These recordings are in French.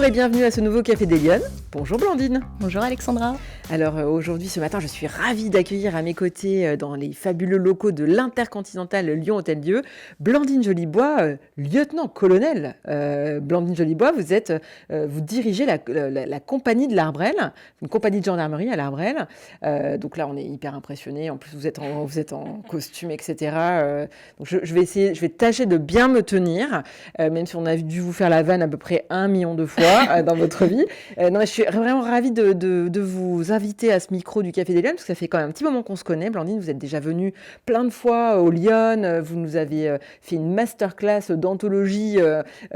et bienvenue à ce nouveau Café des Lyonnes. Bonjour Blandine. Bonjour Alexandra. Alors aujourd'hui, ce matin, je suis ravie d'accueillir à mes côtés dans les fabuleux locaux de l'Intercontinental Lyon Hôtel-Dieu, Blandine Jolibois, lieutenant-colonel. Blandine Jolibois, vous dirigez la compagnie de l'Arbrelle, une compagnie de gendarmerie à l'Arbrelle. Donc là, on est hyper impressionnés. En plus, vous êtes en costume, etc. Donc je vais tâcher de bien me tenir, même si on a dû vous faire la vanne à peu près 1 million de fois dans votre vie. Non, je suis vraiment ravie de vous inviter à ce micro du Café des Lyonnes, parce que ça fait quand même un petit moment qu'on se connaît. Blandine, vous êtes déjà venue plein de fois au Lyon, vous nous avez fait une masterclass d'anthologie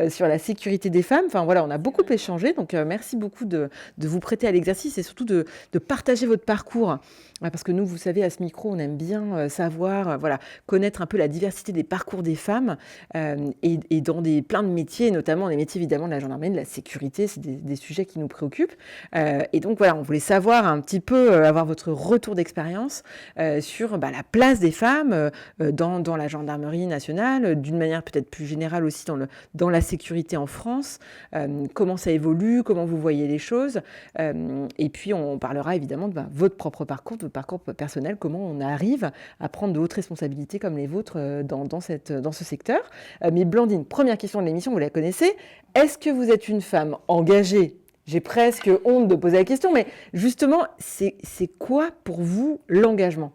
sur la sécurité des femmes. Enfin voilà, on a beaucoup échangé, donc merci beaucoup de vous prêter à l'exercice et surtout de partager votre parcours. Parce que nous, vous savez, à ce micro, on aime bien savoir, connaître un peu la diversité des parcours des femmes et dans plein de métiers, notamment les métiers évidemment de la gendarmerie, de la sécurité, c'est des sujets qui nous préoccupent. Et donc voilà, on voulait savoir un petit peu, avoir votre retour d'expérience sur la place des femmes dans la gendarmerie nationale, d'une manière peut-être plus générale aussi dans la sécurité en France, comment ça évolue, comment vous voyez les choses. Et puis on parlera évidemment de votre propre parcours, de votre parcours personnel, comment on arrive à prendre de hautes responsabilités comme les vôtres dans ce secteur. Mais Blandine, première question de l'émission, vous la connaissez. Est-ce que vous êtes une femme engagée ? J'ai presque honte de poser la question, mais justement, c'est quoi pour vous l'engagement ?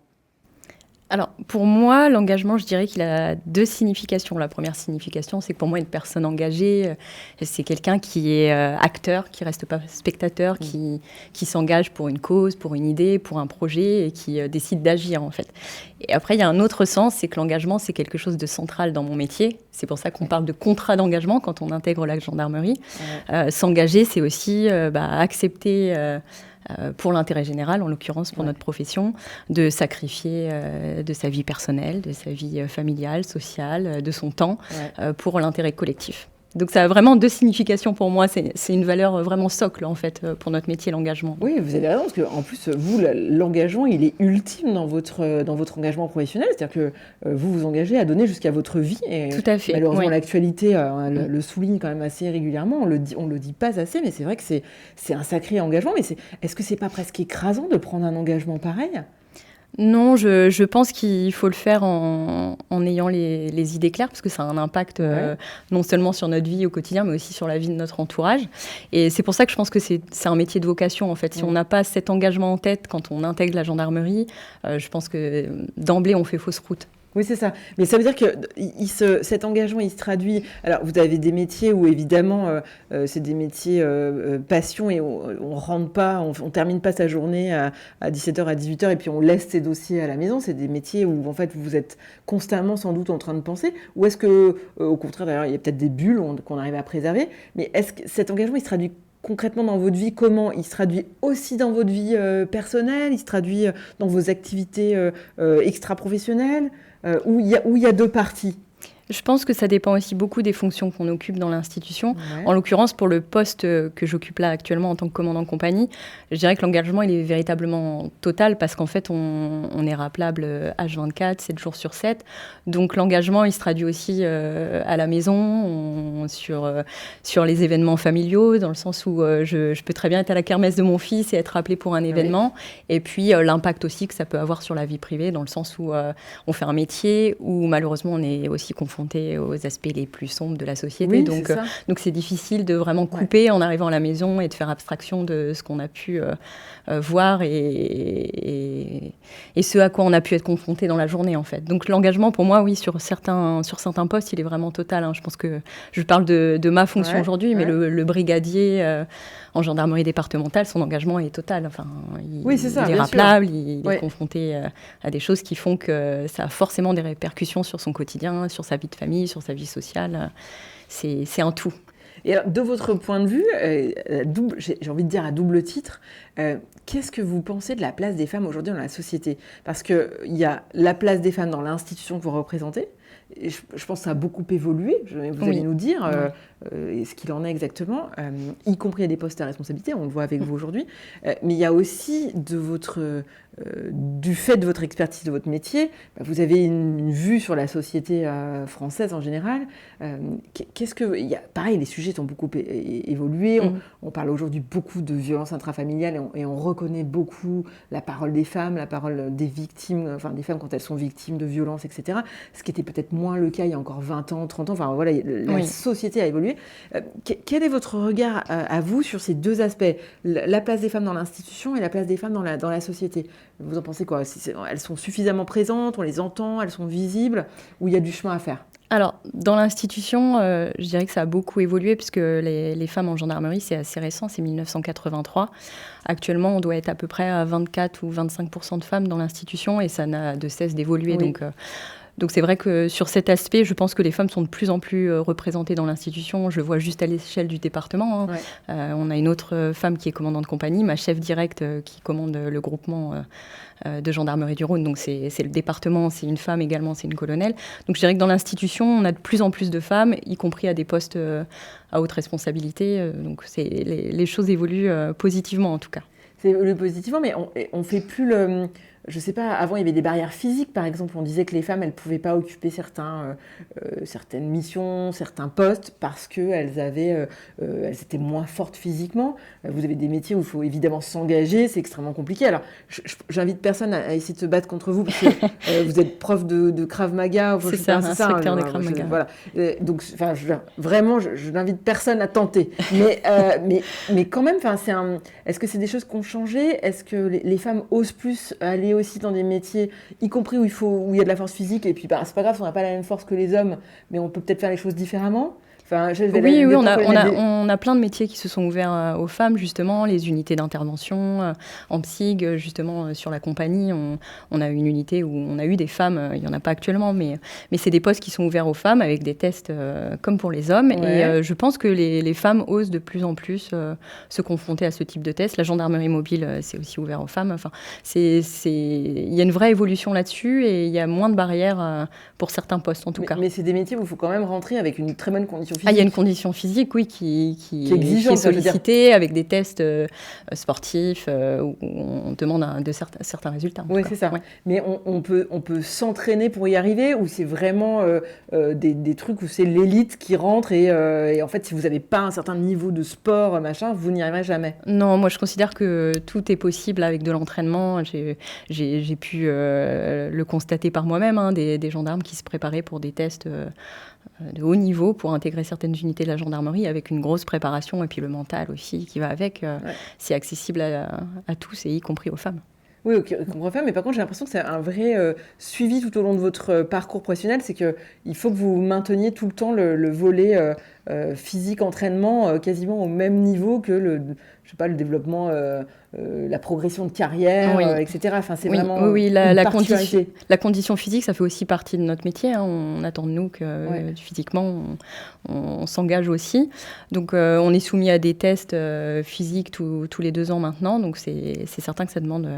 Alors, pour moi, l'engagement, je dirais qu'il a 2 significations. La première signification, c'est que pour moi, une personne engagée, c'est quelqu'un qui est acteur, qui ne reste pas spectateur, qui s'engage pour une cause, pour une idée, pour un projet et qui décide d'agir, en fait. Et après, il y a un autre sens, c'est que l'engagement, c'est quelque chose de central dans mon métier. C'est pour ça qu'on parle de contrat d'engagement quand on intègre la gendarmerie. S'engager, c'est aussi accepter... pour l'intérêt général, en l'occurrence pour notre profession, de sacrifier de sa vie personnelle, de sa vie familiale, sociale, de son temps pour l'intérêt collectif. Donc ça a vraiment 2 significations pour moi. C'est une valeur vraiment socle, en fait, pour notre métier, l'engagement. Oui, vous avez raison, parce qu'en plus, vous, l'engagement, il est ultime dans votre engagement professionnel. C'est-à-dire que vous vous engagez à donner jusqu'à votre vie. Et tout à fait. Malheureusement, l'actualité le souligne quand même assez régulièrement. On le dit pas assez, mais c'est vrai que c'est un sacré engagement. Mais est-ce que c'est pas presque écrasant de prendre un engagement pareil ? Non, je pense qu'il faut le faire en ayant les idées claires, parce que ça a un impact non seulement sur notre vie au quotidien, mais aussi sur la vie de notre entourage. Et c'est pour ça que je pense que c'est un métier de vocation, en fait. Si on n'a pas cet engagement en tête quand on intègre la gendarmerie, je pense que d'emblée, on fait fausse route. Oui, c'est ça. Mais ça veut dire que cet engagement, il se traduit... Alors, vous avez des métiers où, évidemment, c'est des métiers passion et on rentre pas, on termine pas sa journée à 17h, à 18h et puis on laisse ses dossiers à la maison. C'est des métiers où, en fait, vous êtes constamment, sans doute, en train de penser. Ou est-ce que, au contraire, d'ailleurs, il y a peut-être des bulles qu'on arrive à préserver. Mais est-ce que cet engagement, il se traduit concrètement dans votre vie, comment ? Il se traduit aussi dans votre vie personnelle ? Il se traduit dans vos activités extra-professionnelles ? Où il y a 2 parties. Je pense que ça dépend aussi beaucoup des fonctions qu'on occupe dans l'institution. Ouais. En l'occurrence, pour le poste que j'occupe là actuellement en tant que commandant compagnie, je dirais que l'engagement, il est véritablement total parce qu'en fait, on est rappelable H24, 7 jours sur 7. Donc l'engagement, il se traduit aussi à la maison, sur les événements familiaux, dans le sens où je peux très bien être à la kermesse de mon fils et être rappelé pour un événement. Oui. Et puis l'impact aussi que ça peut avoir sur la vie privée, dans le sens où on fait un métier où malheureusement, on est aussi confronté aux aspects les plus sombres de la société. Oui, donc c'est difficile de vraiment couper en arrivant à la maison et de faire abstraction de ce qu'on a pu voir et ce à quoi on a pu être confronté dans la journée, en fait. Donc l'engagement, pour moi, oui, sur certains postes, il est vraiment total. Je pense que je parle de ma fonction aujourd'hui, mais le brigadier en gendarmerie départementale, son engagement est total. Enfin, il est rappelable, il est confronté à des choses qui font que ça a forcément des répercussions sur son quotidien, sur sa vie de famille, sur sa vie sociale. C'est un tout. Et alors, de votre point de vue, j'ai envie de dire à double titre, Qu'est-ce que vous pensez de la place des femmes aujourd'hui dans la société? Parce qu'il y a la place des femmes dans l'institution que vous représentez. Et je pense que ça a beaucoup évolué, vous allez nous dire ce qu'il en est exactement, y compris à des postes à responsabilité, on le voit avec vous aujourd'hui. Mais il y a aussi du fait de votre expertise, de votre métier, vous avez une vue sur la société française en général. Pareil, les sujets ont beaucoup évolué. On parle aujourd'hui beaucoup de violences intrafamiliales et on reconnaît beaucoup la parole des femmes, la parole des victimes, enfin des femmes quand elles sont victimes de violences, etc. Ce qui était peut-être moins le cas il y a encore 20 ans, 30 ans. Enfin voilà, la société a évolué. Quel est votre regard à vous sur ces deux aspects, la place des femmes dans l'institution et la place des femmes dans la société? Vous en pensez quoi? Elles sont suffisamment présentes, on les entend, elles sont visibles, ou il y a du chemin à faire? Alors, dans l'institution, je dirais que ça a beaucoup évolué, puisque les femmes en gendarmerie, c'est assez récent, c'est 1983. Actuellement, on doit être à peu près à 24 ou 25% de femmes dans l'institution, et ça n'a de cesse d'évoluer. Oui. Donc c'est vrai que sur cet aspect, je pense que les femmes sont de plus en plus représentées dans l'institution. Je le vois juste à l'échelle du département. On a une autre femme qui est commandante de compagnie, ma chef directe qui commande le groupement de gendarmerie du Rhône. Donc c'est le département, c'est une femme également, c'est une colonelle. Donc je dirais que dans l'institution, on a de plus en plus de femmes, y compris à des postes à haute responsabilité. Donc les choses évoluent positivement en tout cas. C'est évolue positivement, mais on fait plus le... Je sais pas, avant il y avait des barrières physiques par exemple, on disait que les femmes elles pouvaient pas occuper certaines missions, certains postes parce qu'elles elles étaient moins fortes physiquement. Vous avez des métiers où il faut évidemment s'engager, c'est extrêmement compliqué. Alors j'invite personne à essayer de se battre contre vous parce que vous êtes prof de Krav Maga. C'est ça, instructeur de Krav Maga. Voilà. Donc vraiment je n'invite personne à tenter. Mais quand même, est-ce que c'est des choses qui ont changé? Est-ce que les femmes osent plus aller aussi dans des métiers, y compris où il y a de la force physique, et puis c'est pas grave si on n'a pas la même force que les hommes, mais on peut peut-être faire les choses différemment? Oui, on a plein de métiers qui se sont ouverts aux femmes, justement, les unités d'intervention, en psyg, justement, sur la compagnie, on a une unité où on a eu des femmes, il n'y en a pas actuellement, mais c'est des postes qui sont ouverts aux femmes avec des tests comme pour les hommes, et je pense que les femmes osent de plus en plus se confronter à ce type de tests. La gendarmerie mobile, c'est aussi ouvert aux femmes. Enfin, il y a une vraie évolution là-dessus, et il y a moins de barrières pour certains postes, en tout cas. Mais c'est des métiers où il faut quand même rentrer avec une très bonne condition physique. Il y a une condition physique, oui, qui exigeante, est sollicitée avec des tests sportifs où on demande certains résultats. Oui, c'est ça. Ouais. Mais on peut s'entraîner pour y arriver, ou c'est vraiment des trucs où c'est l'élite qui rentre et en fait, si vous n'avez pas un certain niveau de sport, machin, vous n'y arriverez jamais? Non, moi je considère que tout est possible avec de l'entraînement. J'ai pu le constater par moi-même, des gendarmes qui se préparaient pour des tests de haut niveau pour intégrer certaines unités de la gendarmerie avec une grosse préparation, et puis le mental aussi qui va avec. C'est accessible à tous, et y compris aux femmes. Oui, ok, je comprends, mais par contre j'ai l'impression que c'est un vrai suivi tout au long de votre parcours professionnel, c'est qu'il faut que vous mainteniez tout le temps le volet physique, entraînement, quasiment au même niveau que le développement, la progression de carrière, etc. Enfin, c'est vraiment la condition physique, ça fait aussi partie de notre métier. On attend de nous que physiquement, on s'engage aussi. Donc, on est soumis à des tests physiques tous les 2 ans maintenant. Donc, c'est certain que ça demande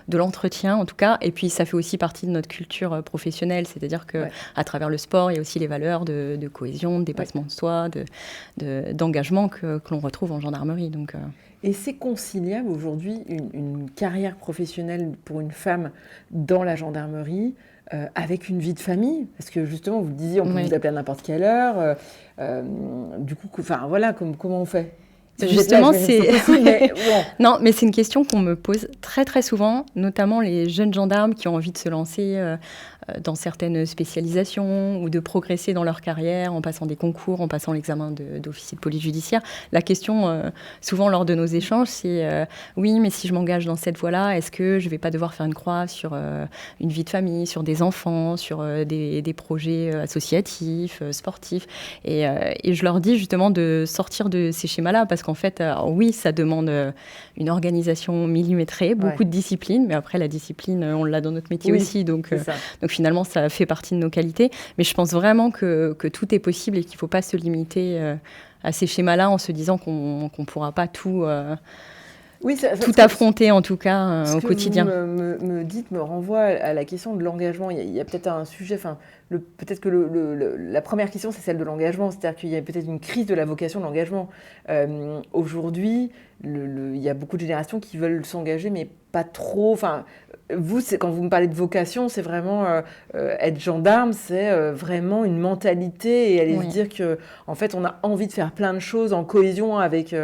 de l'entretien, en tout cas. Et puis, ça fait aussi partie de notre culture professionnelle. C'est-à-dire qu'à travers le sport, il y a aussi les valeurs de cohésion, de dépassement de soi, d'engagement que l'on retrouve en gendarmerie. Donc, Et c'est conciliable aujourd'hui une carrière professionnelle pour une femme dans la gendarmerie avec une vie de famille? Parce que justement, vous disiez, on peut vous appeler à n'importe quelle heure. Du coup, comment on fait? Justement, Non, mais c'est une question qu'on me pose très très souvent, notamment les jeunes gendarmes qui ont envie de se lancer dans certaines spécialisations ou de progresser dans leur carrière en passant des concours, en passant l'examen d'officier de police judiciaire. La question, souvent lors de nos échanges, c'est oui, mais si je m'engage dans cette voie-là, est-ce que je ne vais pas devoir faire une croix sur une vie de famille, sur des enfants, sur des projets associatifs, sportifs, et je leur dis justement de sortir de ces schémas-là, parce qu'en fait, oui, ça demande une organisation millimétrée, beaucoup de discipline, mais après la discipline, on l'a dans notre métier aussi, donc finalement, ça fait partie de nos qualités. Mais je pense vraiment que tout est possible et qu'il ne faut pas se limiter à ces schémas-là en se disant qu'on ne pourra pas tout Oui, tout affronter en tout cas au quotidien. Ce que vous me dites me renvoie à la question de l'engagement. Il y a peut-être un sujet, peut-être que la première question, c'est celle de l'engagement, c'est-à-dire qu'il y a peut-être une crise de la vocation de l'engagement. Aujourd'hui, il y a beaucoup de générations qui veulent s'engager, mais pas trop. Enfin, vous, quand vous me parlez de vocation, c'est vraiment être gendarme, c'est vraiment une mentalité et aller se dire que, en fait, on a envie de faire plein de choses en cohésion avec,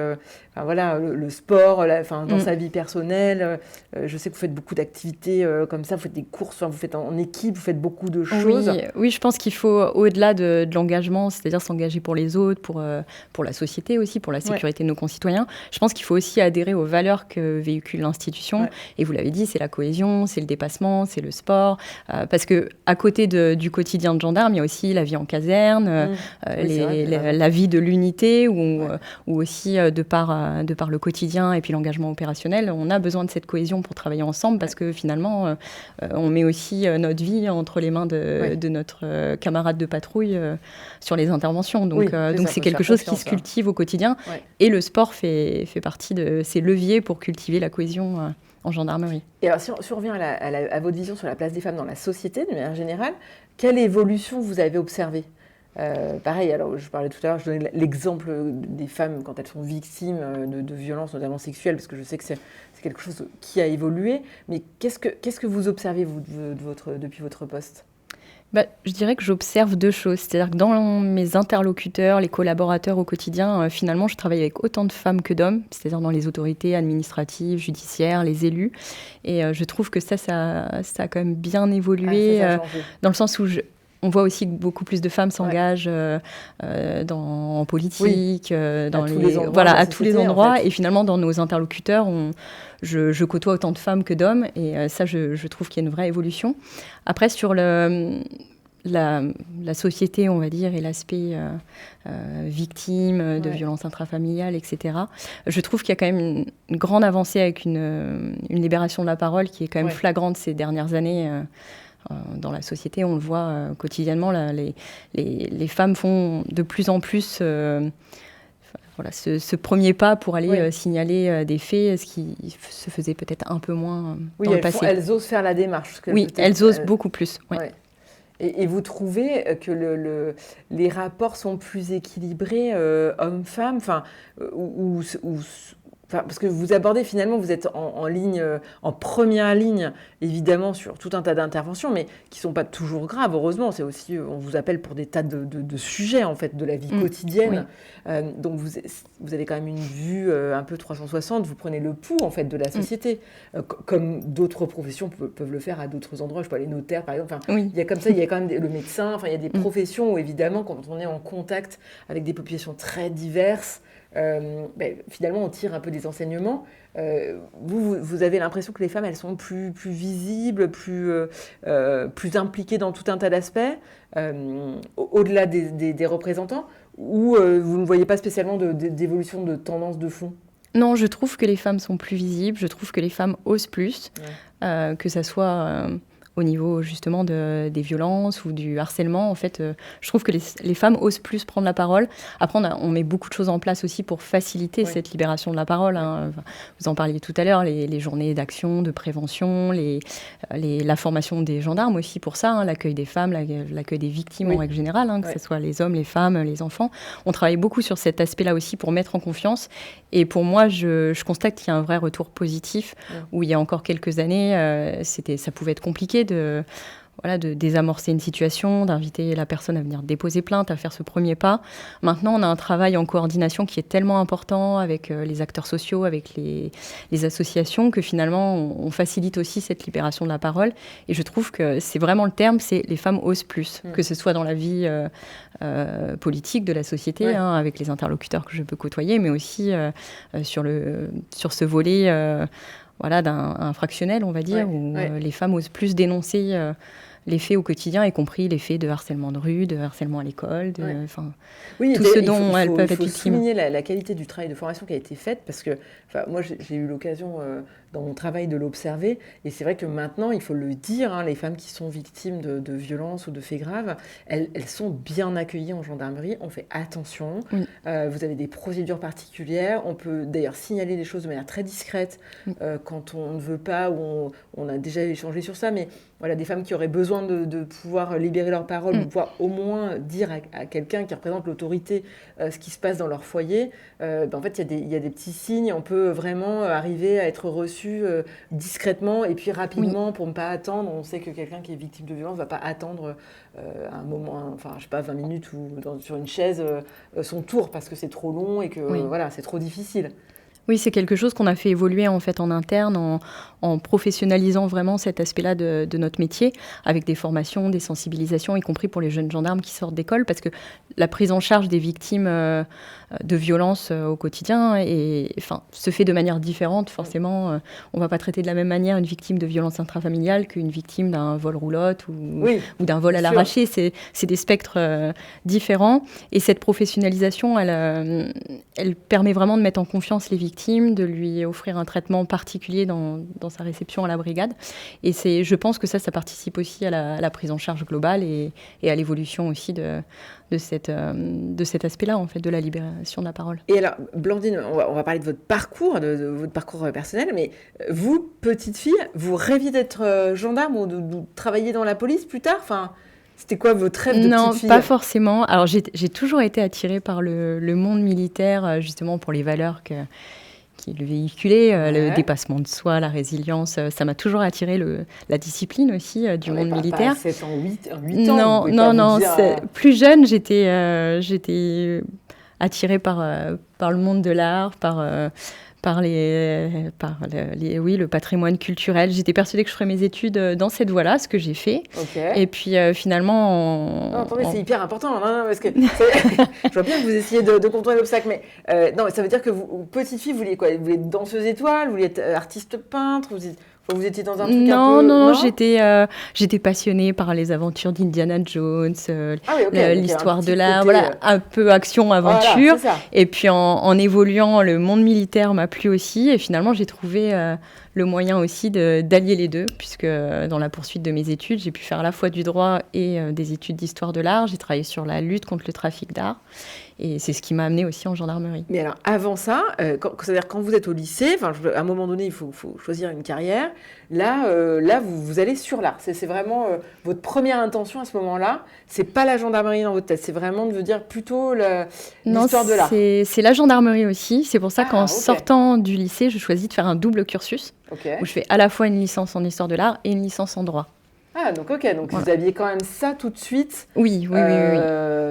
voilà, le sport, dans sa vie personnelle. Je sais que vous faites beaucoup d'activités comme ça, vous faites des courses, vous faites en équipe, vous faites beaucoup de choses. Oui, je pense qu'il faut, au-delà de l'engagement, c'est-à-dire s'engager pour les autres, pour la société aussi, pour la sécurité de nos concitoyens, je pense qu'il faut aussi adhérer aux valeurs que véhicule l'institution. Ouais. Et vous l'avez dit, c'est la cohésion, c'est le dépassement, c'est le sport. Parce qu'à côté du quotidien de gendarme, il y a aussi la vie en caserne, la vie de l'unité, ou aussi de par le quotidien et puis l'engagement opérationnel, on a besoin de cette cohésion pour travailler ensemble parce que finalement, on met aussi notre vie entre les mains de notre camarade de patrouille sur les interventions. Donc c'est quelque chose qui se cultive au quotidien. Ouais. Et le sport fait partie de ces leviers pour cultiver la cohésion en gendarmerie. Et alors, si on revient à votre vision sur la place des femmes dans la société, de manière générale, quelle évolution vous avez observée ? Pareil, alors je parlais tout à l'heure, je donnais l'exemple des femmes quand elles sont victimes de violences, notamment sexuelles, parce que je sais que c'est quelque chose qui a évolué. Mais qu'est-ce que vous observez, vous, depuis votre poste ? Je dirais que j'observe deux choses. C'est-à-dire que dans mes interlocuteurs, les collaborateurs au quotidien, finalement, je travaille avec autant de femmes que d'hommes, c'est-à-dire dans les autorités administratives, judiciaires, les élus. Et je trouve que ça a quand même bien évolué, dans le sens où on voit aussi que beaucoup plus de femmes s'engagent en politique, à tous les endroits. En fait. Et finalement, dans nos interlocuteurs, je côtoie autant de femmes que d'hommes. Et ça, je trouve qu'il y a une vraie évolution. Après, sur la société, on va dire, et l'aspect victime de violences intrafamiliales, etc., je trouve qu'il y a quand même une grande avancée avec une libération de la parole qui est quand même flagrante ces dernières années. Dans la société, on le voit quotidiennement, les femmes font de plus en plus ce premier pas pour aller signaler des faits, ce qui se faisait peut-être un peu moins dans le passé. Elles osent faire la démarche. Elles osent beaucoup plus. Ouais. Ouais. Et vous trouvez que les rapports sont plus équilibrés hommes-femmes, parce que vous abordez finalement, vous êtes en ligne, en première ligne, évidemment, sur tout un tas d'interventions, mais qui ne sont pas toujours graves, heureusement. C'est aussi, on vous appelle pour des tas de sujets, en fait, de la vie quotidienne. Oui. Donc, vous avez quand même une vue un peu 360, vous prenez le pouls, en fait, de la société, comme d'autres professions peuvent le faire à d'autres endroits. Je sais pas, les notaires, par exemple. Il y a comme ça, il y a quand même le médecin, il y a des professions où, évidemment, quand on est en contact avec des populations très diverses, finalement, on tire un peu des enseignements. Vous avez l'impression que les femmes, elles sont plus visibles, plus impliquées dans tout un tas d'aspects, au-delà des représentants, ou vous ne voyez pas spécialement d'évolution de tendance de fond ? Non, je trouve que les femmes sont plus visibles, je trouve que les femmes osent plus, que ça soit au niveau justement des violences ou du harcèlement. En fait, je trouve que les femmes osent plus prendre la parole. Après, on met beaucoup de choses en place aussi pour faciliter cette libération de la parole. Hein. Vous en parliez tout à l'heure, les journées d'action, de prévention, la formation des gendarmes aussi pour ça, hein, l'accueil des femmes, l'accueil des victimes en règle générale, hein, que ce soit les hommes, les femmes, les enfants. On travaille beaucoup sur cet aspect-là aussi pour mettre en confiance. Et pour moi, je constate qu'il y a un vrai retour positif, où il y a encore quelques années, ça pouvait être compliqué de désamorcer une situation, d'inviter la personne à venir déposer plainte, à faire ce premier pas. Maintenant, on a un travail en coordination qui est tellement important avec les acteurs sociaux, avec les associations, que finalement, on facilite aussi cette libération de la parole. Et je trouve que c'est vraiment le terme, c'est les femmes osent plus, que ce soit dans la vie politique de la société, avec les interlocuteurs que je peux côtoyer, mais aussi sur ce volet d'un fractionnel, on va dire, où les femmes osent plus dénoncer les faits au quotidien, y compris les faits de harcèlement de rue, de harcèlement à l'école, tout ce dont elles peuvent être victimes. Il faut souligner la qualité du travail de formation qui a été faite, parce que moi j'ai eu l'occasion dans mon travail de l'observer. Et c'est vrai que maintenant, il faut le dire, hein, les femmes qui sont victimes de violences ou de faits graves, elles sont bien accueillies en gendarmerie. On fait attention. Oui. Vous avez des procédures particulières. On peut d'ailleurs signaler les choses de manière très discrète quand on ne veut pas, ou on a déjà échangé sur ça, mais voilà, des femmes qui auraient besoin de pouvoir libérer leur parole, de pouvoir au moins dire à quelqu'un qui représente l'autorité ce qui se passe dans leur foyer. En fait, il y a des petits signes. On peut vraiment arriver à être reçu discrètement et puis rapidement pour ne pas attendre. On sait que quelqu'un qui est victime de violence ne va pas attendre un moment, enfin, je sais pas, 20 minutes ou sur une chaise son tour parce que c'est trop long et que voilà, c'est trop difficile. Oui, c'est quelque chose qu'on a fait évoluer en fait en interne, en professionnalisant vraiment cet aspect-là de notre métier, avec des formations, des sensibilisations, y compris pour les jeunes gendarmes qui sortent d'école, parce que la prise en charge des victimes de violences au quotidien se fait de manière différente. Forcément, on ne va pas traiter de la même manière une victime de violence intrafamiliale qu'une victime d'un vol roulotte ou d'un vol à l'arraché. C'est des spectres différents. Et cette professionnalisation, elle permet vraiment de mettre en confiance les victimes, de lui offrir un traitement particulier dans sa réception à la brigade. Et je pense que ça participe aussi à la prise en charge globale et à l'évolution aussi de cet aspect-là, en fait, de la libération de la parole. Et alors, Blandine, on va parler de votre parcours, de votre parcours personnel, mais vous, petite fille, vous rêviez d'être gendarme ou de travailler dans la police plus tard? Enfin, c'était quoi votre rêve de petite fille? Non, pas forcément. Alors, j'ai toujours été attirée par le monde militaire, justement pour les valeurs qu'il véhiculait, le dépassement de soi, la résilience. Ça m'a toujours attiré la discipline aussi du monde militaire. Pas 7 ans, 8 ans? Non. Plus jeune, j'étais attirée par le monde de l'art, par le patrimoine culturel. J'étais persuadée que je ferais mes études dans cette voie-là, ce que j'ai fait. Okay. Et puis finalement... attendez, c'est hyper important, hein, parce que je vois bien que vous essayez de contourner l'obstacle, mais non, ça veut dire que vous, petite fille, vous vouliez quoi? Vous vouliez être danseuse étoile, vous vouliez être artiste peintre, vous étiez dans un truc un peu... Non, j'étais passionnée par les aventures d'Indiana Jones, l'histoire de l'art, un peu action-aventure. Voilà, et puis en évoluant, le monde militaire m'a plu aussi. Et finalement, j'ai trouvé le moyen aussi d'allier les deux, puisque dans la poursuite de mes études, j'ai pu faire à la fois du droit et des études d'histoire de l'art. J'ai travaillé sur la lutte contre le trafic d'art. Et c'est ce qui m'a amenée aussi en gendarmerie. Mais alors, avant ça, c'est-à-dire quand vous êtes au lycée, à un moment donné, il faut choisir une carrière. Là, vous allez sur l'art. C'est vraiment votre première intention à ce moment-là. C'est pas la gendarmerie dans votre tête. C'est vraiment de vous dire plutôt l'histoire de l'art. C'est la gendarmerie aussi. C'est pour ça qu'en sortant du lycée, je choisis de faire un double cursus. Où je fais à la fois une licence en histoire de l'art et une licence en droit. Ah, donc voilà. Vous aviez quand même ça tout de suite. Oui.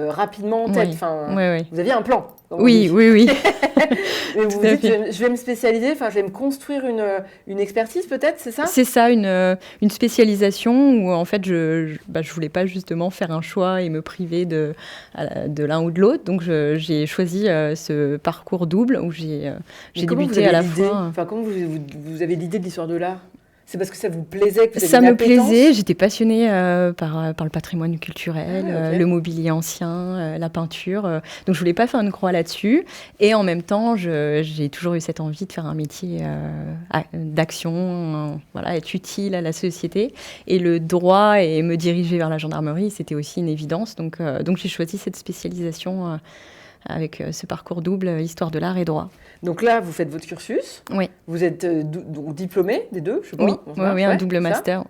Rapidement en tête. Oui. Vous aviez un plan. Oui. Mais vous dites, je vais me spécialiser, je vais me construire une expertise peut-être, c'est ça? C'est ça, une spécialisation où en fait je voulais pas justement faire un choix et me priver de l'un ou de l'autre. Donc j'ai choisi ce parcours double où j'ai débuté à la fois. Comment vous avez l'idée de l'histoire de l'art? C'est parce que ça vous plaisait, que vous Ça me plaisait, j'étais passionnée par le patrimoine culturel, le mobilier ancien, la peinture. Donc je voulais pas faire une croix là-dessus. Et en même temps, j'ai toujours eu cette envie de faire un métier d'action, être utile à la société. Et le droit et me diriger vers la gendarmerie, c'était aussi une évidence. Donc j'ai choisi cette spécialisation avec ce parcours double, histoire de l'art et droit. Donc là, vous faites votre cursus. Oui. Vous êtes donc diplômé des deux, je sais pas. Oui, un double master.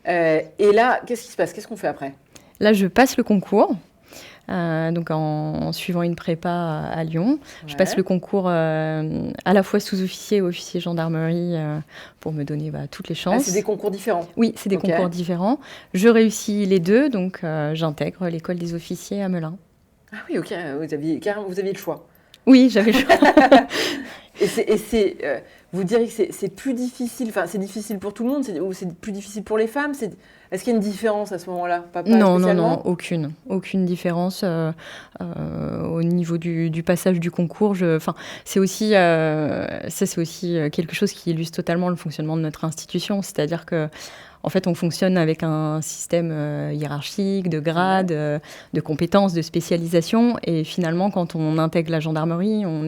Et là, qu'est-ce qui se passe? Qu'est-ce qu'on fait après? Là, je passe le concours. Donc en suivant une prépa à Lyon. Je passe le concours à la fois sous-officier et officier gendarmerie pour me donner toutes les chances. C'est des concours différents? Oui, c'est des concours différents. Je réussis les deux, donc j'intègre l'école des officiers à Melun. Ah oui, ok, vous aviez le choix. Oui, j'avais le choix. Vous diriez que c'est plus difficile, c'est difficile pour tout le monde, ou c'est plus difficile pour les femmes? Est-ce qu'il y a une différence à ce moment-là? Non, aucune différence au niveau du passage du concours. C'est aussi quelque chose qui illustre totalement le fonctionnement de notre institution, c'est-à-dire que en fait, on fonctionne avec un système hiérarchique, de grades, de compétences, de spécialisation. Et finalement, quand on intègre la gendarmerie, on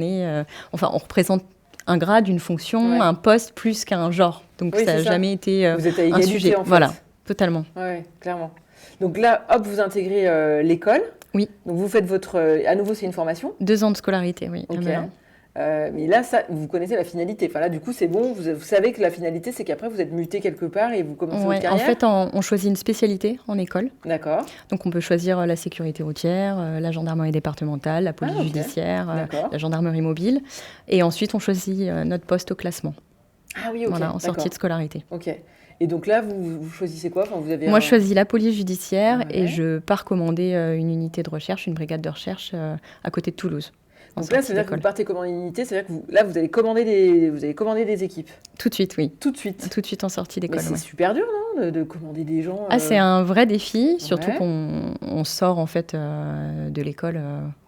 représente un grade, une fonction, un poste plus qu'un genre. Donc ça n'a jamais été vous êtes à un sujet. En fait. Voilà, totalement. Oui, clairement. Donc là, hop, vous intégrez l'école. Oui. Donc vous faites à nouveau, c'est une formation. 2 ans de scolarité, oui. Ok. Mais là, vous connaissez la finalité. Enfin là, du coup, c'est bon. Vous savez que la finalité, c'est qu'après, vous êtes muté quelque part et vous commencez votre carrière. En fait, on choisit une spécialité en école. D'accord. Donc, on peut choisir la sécurité routière, la gendarmerie départementale, la police judiciaire, la gendarmerie mobile. Et ensuite, on choisit notre poste au classement. Ah oui, ok. Voilà, en sortie de scolarité. Ok. Et donc là, vous choisissez quoi? Enfin, Moi, je choisis la police judiciaire et je pars commander une unité de recherche, une brigade de recherche à côté de Toulouse. Donc là, c'est-à-dire que vous partez commander une unité, c'est-à-dire que vous allez commander des équipes. Tout de suite, oui. Tout de suite. Tout de suite en sortie d'école. Mais c'est super dur, non, de commander des gens. C'est un vrai défi, surtout qu'on sort en fait de l'école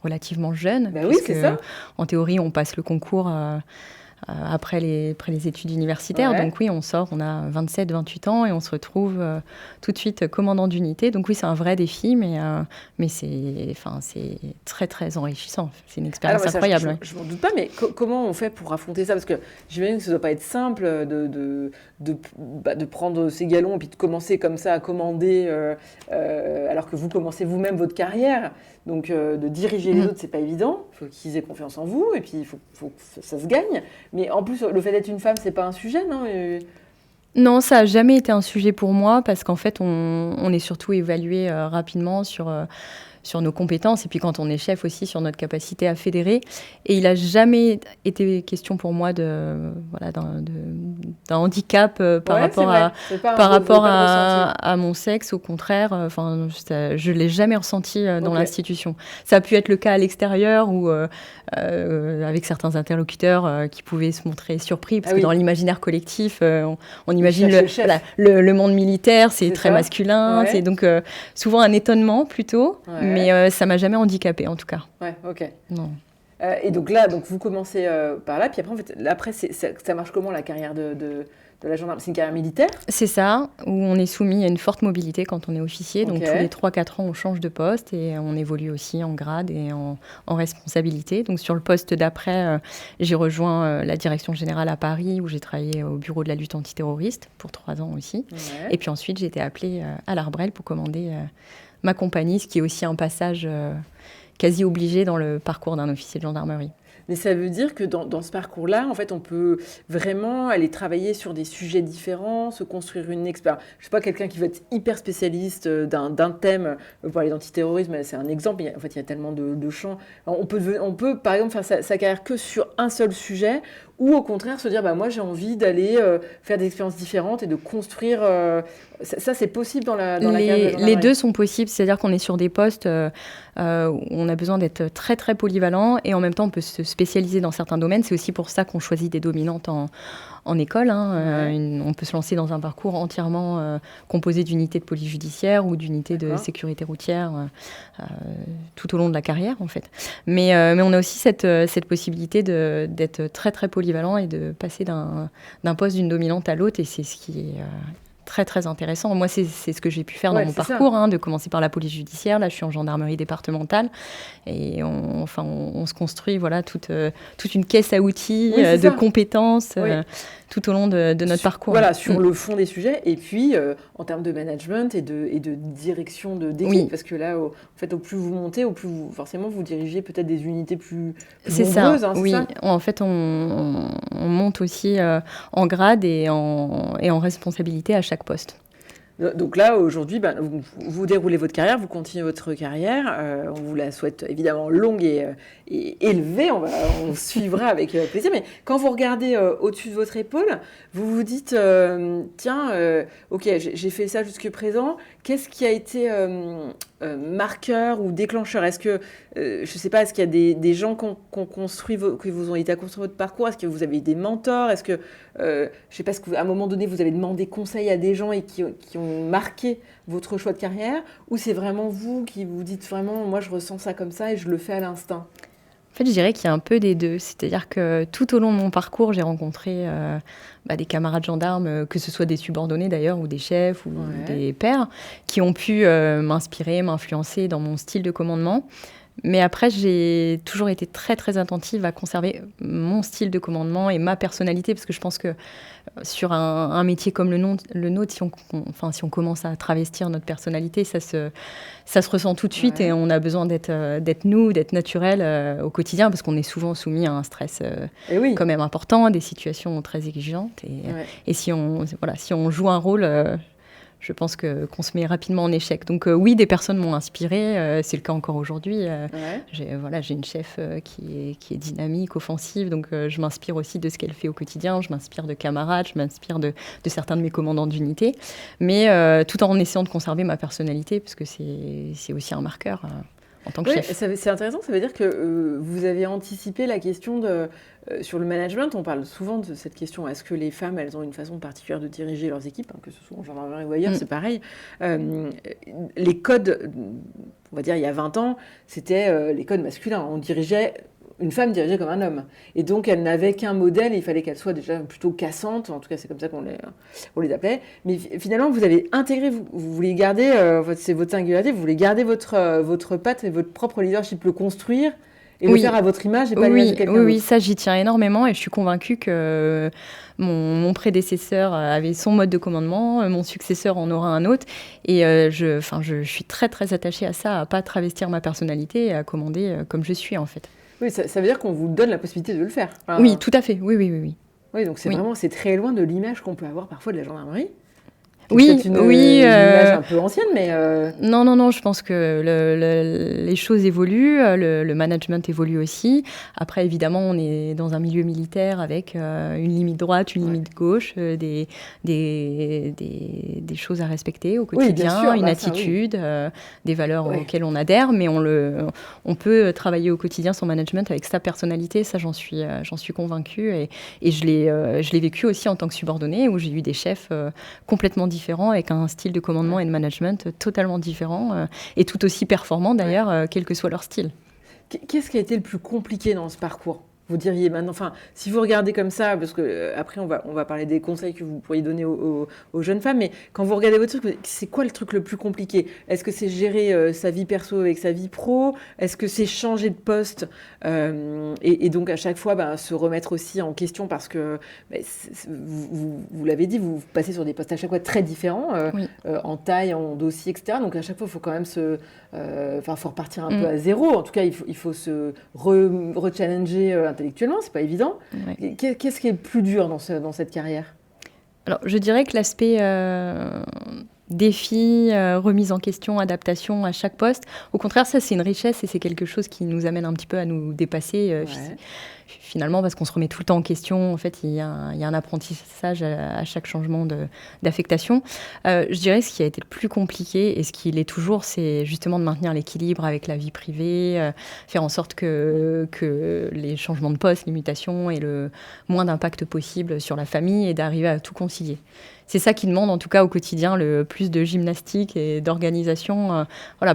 relativement jeune. Bah oui, c'est ça. En théorie, on passe le concours après les études universitaires. Donc oui, on sort, on a 27, 28 ans et on se retrouve tout de suite commandant d'unité. Donc oui, c'est un vrai défi, mais c'est très, très enrichissant. C'est une expérience incroyable. Je m'en doute pas, mais comment on fait pour affronter ça? Parce que j'imagine que ça ne doit pas être simple de prendre ses galons et puis de commencer comme ça à commander alors que vous commencez vous-même votre carrière. Donc, de diriger les autres, c'est pas évident. Il faut qu'ils aient confiance en vous et puis il faut que ça se gagne. Mais en plus, le fait d'être une femme, c'est pas un sujet, non? Non, ça n'a jamais été un sujet pour moi parce qu'en fait, on est surtout évalué rapidement sur nos compétences et puis quand on est chef aussi sur notre capacité à fédérer. Et il n'a jamais été question pour moi d'un handicap par rapport à mon sexe. Au contraire, je ne l'ai jamais ressenti dans l'institution. Ça a pu être le cas à l'extérieur ou avec certains interlocuteurs qui pouvaient se montrer surpris parce que dans l'imaginaire collectif, on imagine le monde militaire, c'est très masculin. C'est donc souvent un étonnement plutôt. Mais ça m'a jamais handicapée, en tout cas. Ouais, ok. Non. Et donc là, vous commencez par là, puis après, ça marche comment la carrière de la gendarme? C'est une carrière militaire? C'est ça, où on est soumis à une forte mobilité quand on est officier. Donc tous les 3-4 ans, on change de poste et on évolue aussi en grade et en responsabilité. Donc sur le poste d'après, j'ai rejoint la direction générale à Paris, où j'ai travaillé au bureau de la lutte antiterroriste pour 3 ans aussi. Ouais. Et puis ensuite, j'ai été appelée à l'Arbrel pour commander ma compagnie, ce qui est aussi un passage quasi obligé dans le parcours d'un officier de gendarmerie. Mais ça veut dire que dans ce parcours-là, en fait, on peut vraiment aller travailler sur des sujets différents, se construire une expérience. Je ne sais pas, quelqu'un qui veut être hyper spécialiste d'un thème, pour l'antiterrorisme, c'est un exemple, mais en fait, il y a tellement de champs. On peut, par exemple, faire sa carrière que sur un seul sujet, ou au contraire se dire, moi, j'ai envie d'aller faire des expériences différentes et de construire... Ça, c'est possible dans la carrière de gendarmerie. Les deux sont possibles, c'est-à-dire qu'on est sur des postes où on a besoin d'être très, très polyvalent et en même temps, on peut se spécialiser dans certains domaines. C'est aussi pour ça qu'on choisit des dominantes en école. On peut se lancer dans un parcours entièrement composé d'unités de police judiciaire ou d'unités de sécurité routière tout au long de la carrière, en fait. Mais on a aussi cette possibilité d'être très, très polyvalent et de passer d'un poste d'une dominante à l'autre, et c'est ce qui est... très, très intéressant. Moi, c'est ce que j'ai pu faire dans mon parcours, de commencer par la police judiciaire. Là, je suis en gendarmerie départementale. Et on se construit toute une caisse à outils de compétences tout au long de notre parcours. Voilà, sur le fond des sujets. Et puis, en termes de management et de direction d'équipe. Parce que là, au plus vous montez, au plus forcément, vous dirigez peut-être des unités plus nombreuses. Ça, oui. Ça en fait, on monte aussi en grade et en responsabilité à chaque poste. Donc là, aujourd'hui, vous déroulez votre carrière, vous continuez votre carrière. On vous la souhaite évidemment longue et élevée. On suivra avec plaisir. Mais quand vous regardez au-dessus de votre épaule, vous vous dites, ok, j'ai fait ça jusqu'à présent. Qu'est-ce qui a été marqueur ou déclencheur? Est-ce que, je ne sais pas, est-ce qu'il y a des gens qui vous ont aidé à construire votre parcours? Est-ce que vous avez des mentors? Est-ce que, je ne sais pas, est-ce qu'à un moment donné, vous avez demandé conseil à des gens et qui ont marqué votre choix de carrière? Ou c'est vraiment vous qui vous dites vraiment, moi, je ressens ça comme ça et je le fais à l'instinct? En fait, je dirais qu'il y a un peu des deux. C'est-à-dire que tout au long de mon parcours, j'ai rencontré des camarades gendarmes, que ce soit des subordonnés d'ailleurs, ou des chefs, ou des pairs, qui ont pu m'inspirer, m'influencer dans mon style de commandement. Mais après, j'ai toujours été très, très attentive à conserver mon style de commandement et ma personnalité, parce que je pense que sur un métier comme le nôtre, si on commence à travestir notre personnalité, ça se ressent tout de suite et on a besoin d'être nous, d'être naturel au quotidien, parce qu'on est souvent soumis à un stress quand même important, des situations très exigeantes. Et si on joue un rôle... je pense qu'on se met rapidement en échec. Donc oui, des personnes m'ont inspirée. C'est le cas encore aujourd'hui. J'ai une chef qui est dynamique, offensive. Donc je m'inspire aussi de ce qu'elle fait au quotidien. Je m'inspire de camarades. Je m'inspire de certains de mes commandants d'unité. Mais tout en essayant de conserver ma personnalité, parce que c'est aussi un marqueur en tant que chef. C'est intéressant. Ça veut dire que vous avez anticipé la question sur le management. On parle souvent de cette question. Est-ce que les femmes, elles ont une façon particulière de diriger leurs équipes, que ce soit en gendarmerie ou ailleurs, c'est pareil. Les codes, on va dire il y a 20 ans, c'était les codes masculins. Une femme dirigeait comme un homme. Et donc, elle n'avait qu'un modèle. Et il fallait qu'elle soit déjà plutôt cassante. En tout cas, c'est comme ça qu'on les appelait. Mais finalement, vous avez intégré, vous voulez garder, c'est votre singularité, vous voulez garder votre patte et votre propre leadership, le construire et le faire à votre image et pas l'image de quelqu'un d'autre. Oui, ça, j'y tiens énormément. Et je suis convaincue que mon prédécesseur avait son mode de commandement, mon successeur en aura un autre. Et je suis très, très attachée à ça, à ne pas travestir ma personnalité et à commander comme je suis, en fait. Oui, ça veut dire qu'on vous donne la possibilité de le faire. Oui, tout à fait. Oui. Oui, donc c'est très loin de l'image qu'on peut avoir parfois de la gendarmerie. Oui, une image un peu ancienne, mais... Non, je pense que les choses évoluent, le management évolue aussi. Après, évidemment, on est dans un milieu militaire avec une limite droite, une limite gauche, des choses à respecter au quotidien, une attitude, des valeurs auxquelles on adhère, mais on peut travailler au quotidien son management avec sa personnalité, ça j'en suis convaincue. Et je l'ai vécu aussi en tant que subordonnée, où j'ai eu des chefs complètement différents, avec un style de commandement et de management totalement différent, et tout aussi performant d'ailleurs, quel que soit leur style. Qu'est-ce qui a été le plus compliqué dans ce parcours ? Vous diriez maintenant, si vous regardez comme ça, parce que après on va parler des conseils que vous pourriez donner aux jeunes femmes, mais quand vous regardez votre truc, c'est quoi le truc le plus compliqué ? Est-ce que c'est gérer sa vie perso avec sa vie pro ? Est-ce que c'est changer de poste et donc à chaque fois se remettre aussi en question, parce que vous l'avez dit, vous passez sur des postes à chaque fois très différents, en taille, en dossier, etc. Donc à chaque fois il faut quand même faut repartir un peu à zéro. En tout cas, il faut se rechallenger intellectuellement, c'est pas évident. Qu'est-ce qui est le plus dur dans cette carrière ? Alors, je dirais que l'aspect défi, remise en question, adaptation à chaque poste, au contraire, ça c'est une richesse et c'est quelque chose qui nous amène un petit peu à nous dépasser finalement, parce qu'on se remet tout le temps en question. En fait, il y a un apprentissage à chaque changement d'affectation. Je dirais ce qui a été le plus compliqué, et ce qui l'est toujours, c'est justement de maintenir l'équilibre avec la vie privée, faire en sorte que les changements de poste, les mutations aient le moins d'impact possible sur la famille, et d'arriver à tout concilier. C'est ça qui demande, en tout cas au quotidien, le plus de gymnastique et d'organisation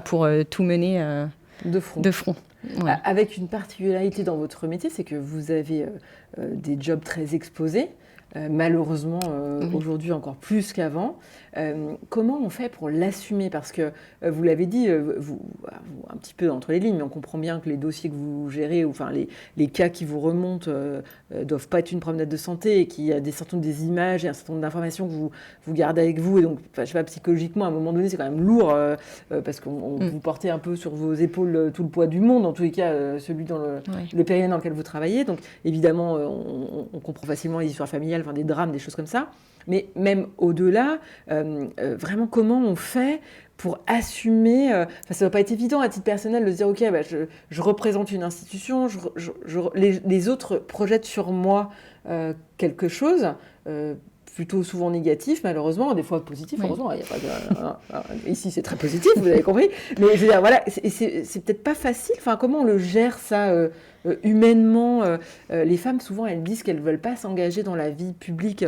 pour tout mener de front. Ouais. Avec une particularité dans votre métier, c'est que vous avez des jobs très exposés, malheureusement aujourd'hui encore plus qu'avant. Comment on fait pour l'assumer ? Parce que vous l'avez dit, vous, un petit peu entre les lignes, mais on comprend bien que les dossiers que vous gérez, ou les cas qui vous remontent, doivent pas être une promenade de santé, et qu'il y a des images et un certain nombre d'informations que vous gardez avec vous. Et donc, je sais pas, psychologiquement, à un moment donné, c'est quand même lourd, parce qu'on vous portez un peu sur vos épaules tout le poids du monde, en tous les cas, celui dans le périmètre dans lequel vous travaillez. Donc, évidemment, on comprend facilement les histoires familiales, des drames, des choses comme ça. Mais même au-delà, vraiment, comment on fait pour assumer... ça ne doit pas être évident à titre personnel de se dire, OK, je représente une institution, les autres projettent sur moi quelque chose, plutôt souvent négatif, malheureusement, des fois positif, heureusement. Il y a pas ici, c'est très positif, vous avez compris. Mais je veux dire, voilà, c'est peut-être pas facile. Comment on le gère, ça humainement? Les femmes, souvent, elles disent qu'elles ne veulent pas s'engager dans la vie publique,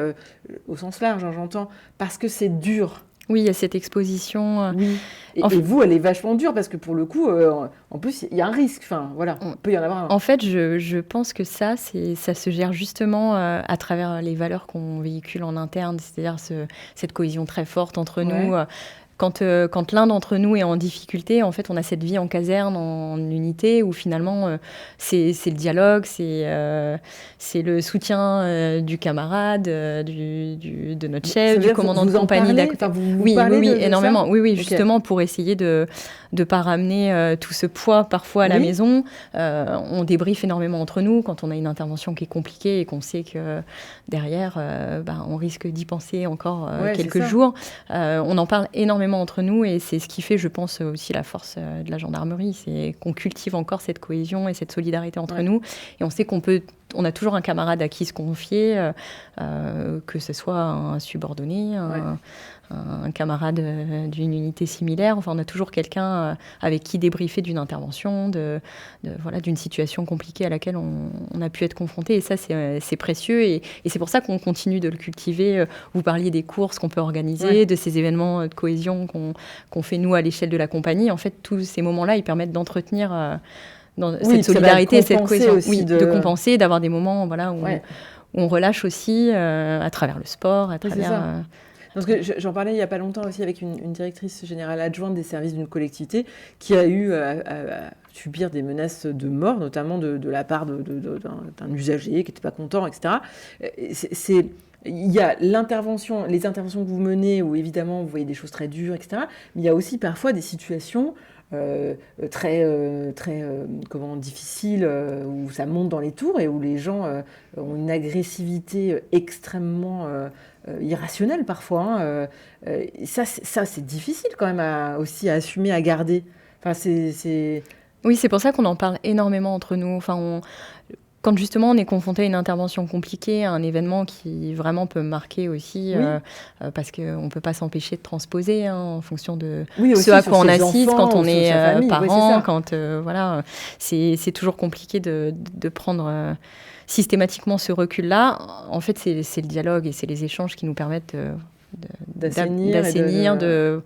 au sens large, j'entends, parce que c'est dur. Oui, il y a cette exposition. Oui. Et vous, elle est vachement dure, parce que pour le coup, en plus, il y a un risque. Il peut y en avoir un. En fait, je pense que ça se gère justement à travers les valeurs qu'on véhicule en interne, c'est-à-dire cette cohésion très forte entre nous. Quand l'un d'entre nous est en difficulté, en fait, on a cette vie en caserne, en unité, où finalement, c'est le dialogue, c'est le soutien du camarade, de notre chef, du commandant de compagnie d'à côté. Oui, énormément. Oui, justement, pour essayer de ne pas ramener tout ce poids parfois à la maison. On débriefe énormément entre nous quand on a une intervention qui est compliquée et qu'on sait que derrière, on risque d'y penser encore quelques jours. On en parle énormément entre nous et c'est ce qui fait, je pense, aussi la force de la gendarmerie, c'est qu'on cultive encore cette cohésion et cette solidarité entre nous et on sait on a toujours un camarade à qui se confier, que ce soit un subordonné, un camarade d'une unité similaire. Enfin, on a toujours quelqu'un avec qui débriefer d'une intervention, d'une situation compliquée à laquelle on a pu être confronté. Et ça, c'est précieux. Et c'est pour ça qu'on continue de le cultiver. Vous parliez des courses qu'on peut organiser, de ces événements de cohésion qu'on fait, nous, à l'échelle de la compagnie. En fait, tous ces moments-là, ils permettent d'entretenir cette solidarité et cette cohésion. De compenser, d'avoir des moments où on relâche aussi à travers le sport, à travers... Parce que j'en parlais il n'y a pas longtemps aussi avec une directrice générale adjointe des services d'une collectivité qui a eu à subir des menaces de mort, notamment de la part d'un usager qui n'était pas content, etc. Il y a les interventions que vous menez où évidemment vous voyez des choses très dures, etc. Mais il y a aussi parfois des situations très difficiles où ça monte dans les tours et où les gens ont une agressivité extrêmement irrationnelle parfois. Ça, c'est difficile quand même aussi à assumer, à garder. Enfin, Oui, c'est pour ça qu'on en parle énormément entre nous. Enfin, quand justement on est confronté à une intervention compliquée, à un événement qui vraiment peut marquer aussi, parce qu'on ne peut pas s'empêcher de transposer en fonction de ce à quoi on assiste quand on est parent, c'est toujours compliqué de prendre systématiquement ce recul-là. En fait, c'est le dialogue et c'est les échanges qui nous permettent d'assainir, de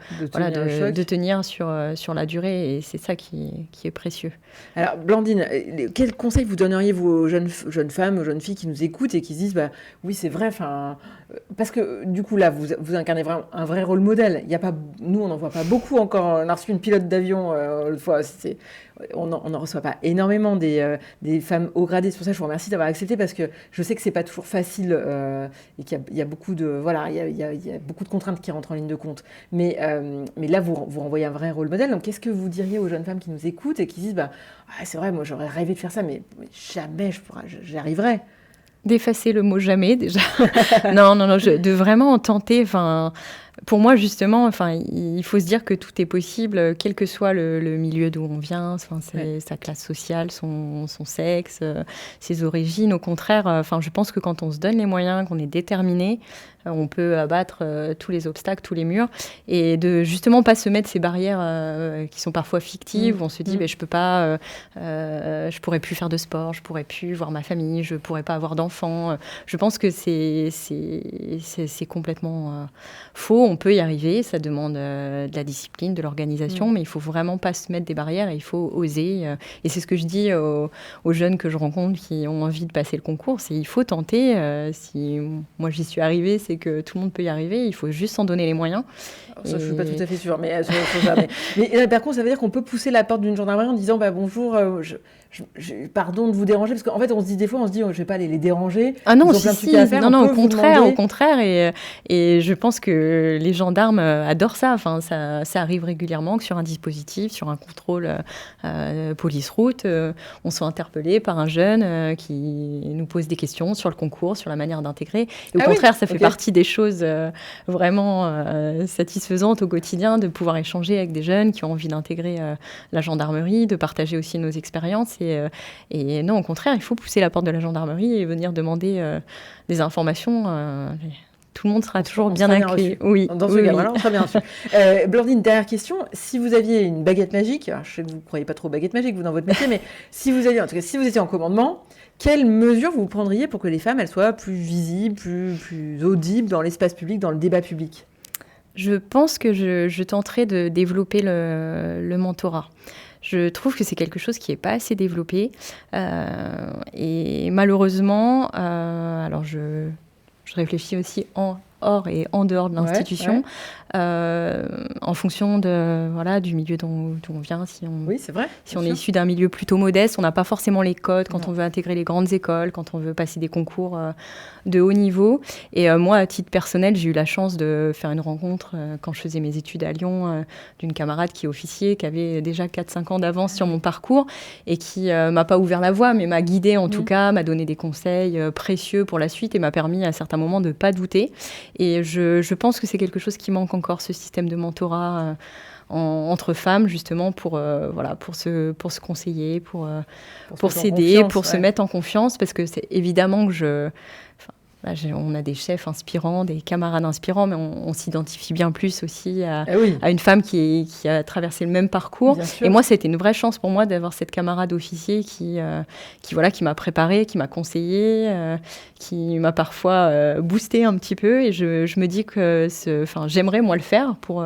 tenir sur la durée, et c'est ça qui est précieux. Alors, Blandine, quel conseil vous donneriez vous aux jeunes femmes, aux jeunes filles qui nous écoutent et qui se disent oui, c'est vrai, parce que du coup là vous incarnez vraiment un vrai rôle modèle. Nous on n'en voit pas beaucoup encore. On a reçu une pilote d'avion une fois. On n'en reçoit pas énormément des femmes haut gradées. C'est pour ça que je vous remercie d'avoir accepté, parce que je sais que c'est pas toujours facile et qu'il y a beaucoup de il y a beaucoup de contraintes qui rentrent en ligne de compte. Mais là vous renvoyez un vrai rôle modèle. Donc qu'est-ce que vous diriez aux jeunes femmes qui nous écoutent et qui disent c'est vrai, moi j'aurais rêvé de faire ça, mais jamais j'y arriverai. D'effacer le mot jamais, déjà. non, de vraiment tenter. Pour moi, justement, il faut se dire que tout est possible, quel que soit le milieu d'où on vient, sa classe sociale, son sexe, ses origines. Au contraire, je pense que quand on se donne les moyens, qu'on est déterminé, on peut abattre tous les obstacles, tous les murs, et de justement pas se mettre ces barrières qui sont parfois fictives, où on se dit je peux pas, je pourrais plus faire de sport, je pourrais plus voir ma famille, je pourrais pas avoir d'enfants. Je pense que c'est complètement faux. On peut y arriver, ça demande de la discipline, de l'organisation, mais il faut vraiment pas se mettre des barrières, et il faut oser. Et c'est ce que je dis aux jeunes que je rencontre qui ont envie de passer le concours, c'est il faut tenter. Si moi j'y suis arrivée, c'est que tout le monde peut y arriver, il faut juste s'en donner les moyens. Ça, je ne suis pas tout à fait sûre, mais par contre, ça veut dire qu'on peut pousser la porte d'une gendarmerie en disant bonjour, pardon de vous déranger, parce qu'en fait, on se dit des fois, je ne vais pas aller les déranger. Ah non, au contraire, et je pense que les gendarmes adorent ça. Ça arrive régulièrement que sur un dispositif, sur un contrôle police-route, on soit interpellé par un jeune qui nous pose des questions sur le concours, sur la manière d'intégrer. Et au contraire, ça fait partie des choses vraiment satisfaisantes au quotidien, de pouvoir échanger avec des jeunes qui ont envie d'intégrer la gendarmerie, de partager aussi nos expériences. Et non, au contraire, il faut pousser la porte de la gendarmerie et venir demander des informations. Tout le monde sera toujours bien accueilli. Oui, dans ce cas-là, on sera bien reçu. Blandine, dernière question. Si vous aviez une baguette magique, alors je sais que vous ne croyez pas trop aux baguettes magiques, vous, dans votre métier, mais si vous étiez en commandement, quelles mesures vous prendriez pour que les femmes elles soient plus visibles, plus audibles dans l'espace public, dans le débat public ? Je pense que je tenterai de développer le mentorat. Je trouve que c'est quelque chose qui n'est pas assez développé. Et malheureusement, alors je réfléchis aussi en hors et en dehors de l'institution, en fonction du milieu d'où on vient. Oui, c'est vrai. Si on est issu d'un milieu plutôt modeste, on n'a pas forcément les codes quand on veut intégrer les grandes écoles, quand on veut passer des concours de haut niveau. Et moi, à titre personnel, j'ai eu la chance de faire une rencontre quand je faisais mes études à Lyon d'une camarade qui est officier, qui avait déjà 4-5 ans d'avance sur mon parcours et qui m'a pas ouvert la voie, mais m'a guidée en tout cas, m'a donné des conseils précieux pour la suite et m'a permis à certains moments de ne pas douter. Et je pense que c'est quelque chose qui manque encore, ce système de mentorat entre femmes, justement, pour se conseiller, pour s'aider, pour se mettre en confiance, parce que c'est évidemment que on a des chefs inspirants, des camarades inspirants, mais on s'identifie bien plus aussi à une femme qui a traversé le même parcours. Et moi, c'était une vraie chance pour moi d'avoir cette camarade officier qui m'a préparée, qui m'a conseillé, qui m'a parfois boosté un petit peu. Et je me dis que j'aimerais, moi, le faire pour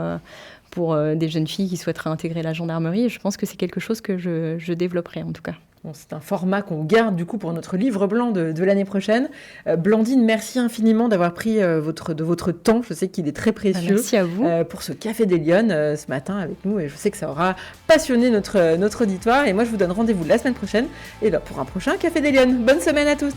des jeunes filles qui souhaiteraient intégrer la gendarmerie. Et je pense que c'est quelque chose que je développerai, en tout cas. Bon, c'est un format qu'on garde du coup pour notre livre blanc de l'année prochaine. Blandine, merci infiniment d'avoir pris de votre temps. Je sais qu'il est très précieux. Merci à vous. Pour ce Café des Lyonnes ce matin avec nous. Et je sais que ça aura passionné notre auditoire. Et moi, je vous donne rendez-vous la semaine prochaine pour un prochain Café des Lyonnes. Bonne semaine à tous.